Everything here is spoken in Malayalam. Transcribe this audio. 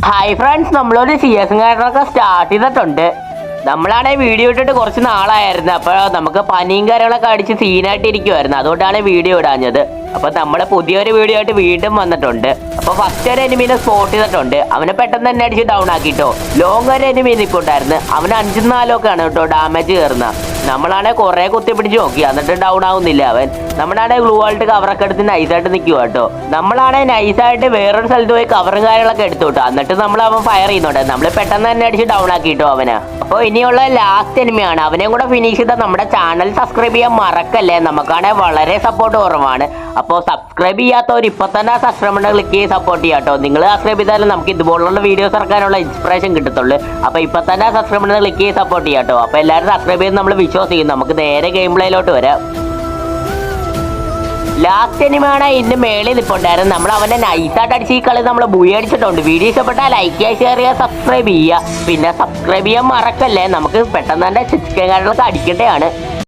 ഹായ് ഫ്രണ്ട്സ്, നമ്മളൊരു CS കാര്യങ്ങളൊക്കെ സ്റ്റാർട്ട് ചെയ്തിട്ടുണ്ട്. നമ്മളാണെങ്കിൽ വീഡിയോ ഇട്ടിട്ട് കുറച്ച് നാളായിരുന്നു. അപ്പോൾ നമുക്ക് പനിയും കാര്യങ്ങളൊക്കെ അടിച്ച് സീനായിട്ട് ഇരിക്കുമായിരുന്നു. അതുകൊണ്ടാണ് വീഡിയോ ഇടാഞ്ഞത്. അപ്പോൾ നമ്മൾ പുതിയൊരു വീഡിയോ ആയിട്ട് വീണ്ടും വന്നിട്ടുണ്ട്. അപ്പോൾ ഫസ്റ്റ് ഒരു എനിമീനെ സ്പോട്ട് ചെയ്തിട്ടുണ്ട്. അവനെ പെട്ടെന്ന് തന്നെ അടിച്ച് ഡൗൺ ആക്കിട്ടോ. ലോങ് ഒരു എനിമി നിൽക്കുന്നുണ്ടായിരുന്നു. അവന് 5-4 ആണ് കേട്ടോ ഡാമേജ് കയറുന്നത്. നമ്മളാണെങ്കിൽ കുറേ കുത്തിപ്പിടിച്ച് നോക്കി, എന്നിട്ട് ഡൗൺ ആവുന്നില്ല അവൻ. നമ്മളാണെങ്കിൽ ഗ്ലൂ ആയിട്ട് കവറൊക്കെ എടുത്ത് നൈസായിട്ട് നിൽക്കുക കേട്ടോ. നമ്മളാണെങ്കിൽ നൈസായിട്ട് വേറൊരു സ്ഥലത്ത് പോയി കവറും കാര്യങ്ങളൊക്കെ എടുത്തു കേട്ടോ. എന്നിട്ട് നമ്മൾ അവൻ ഫയർ ചെയ്യുന്നുണ്ട്. നമ്മൾ പെട്ടെന്ന് തന്നെ അടിച്ച് ഡൗൺ ആക്കിട്ടോ അവന്. അപ്പോൾ ഇനിയുള്ള ലാസ്റ്റ് എനിമിയാണ്. അവനെയും കൂടെ ഫിനിഷ് ചെയ്താൽ നമ്മുടെ ചാനൽ സബ്സ്ക്രൈബ് ചെയ്യാൻ മറക്കല്ലേ. നമുക്കാണെങ്കിൽ വളരെ സപ്പോർട്ട് കുറവാണ്. അപ്പോൾ സബ്സ്ക്രൈബ് ചെയ്യാത്തവർ ഇപ്പം തന്നെ സബ്സ്ക്രൈബ് ക്ലിക്ക് ചെയ്ത് സപ്പോർട്ട് ചെയ്യാം കേട്ടോ. നിങ്ങൾ സബ്സ്ക്രൈബ് ചെയ്താലും നമുക്ക് ഇതുപോലുള്ള വീഡിയോസ് ഇറക്കാനുള്ള ഇൻസ്പിറേഷൻ കിട്ടത്തുള്ളൂ. അപ്പോൾ ഇപ്പം തന്നെ സബ്സ്ക്രൈബ് ക്ലിക്ക് ചെയ്ത് സപ്പോർട്ട് ചെയ്യാം കേട്ടോ. അപ്പോൾ എല്ലാവരും സബ്സ്ക്രൈബ് ചെയ്ത് നമ്മൾ വിശ്വസിക്കും. നമുക്ക് നേരെ ഗെയിം പ്ലേയിലോട്ട് വരാം. ലാസ്റ്റ് എനിമാണ് ഇതിന്റെ മേളിൽ നിൽപ്പുണ്ടായിരുന്നു. നമ്മൾ അവനെ നൈസായിട്ട് അടിച്ച് ഈ കളി നമ്മൾ ബുയി അടിച്ചിട്ടുണ്ട്. വീഡിയോ ഇഷ്ടപ്പെട്ടാൽ ലൈക്ക് ചെയ്യുക, ഷെയർ ചെയ്യുക, സബ്സ്ക്രൈബ് ചെയ്യുക. പിന്നെ സബ്സ്ക്രൈബ് ചെയ്യാൻ മറക്കല്ലേ. നമുക്ക് പെട്ടെന്ന് തന്നെ ചിക്കൻ കാര്യങ്ങളൊക്കെ അടിക്കേണ്ടതാണ്.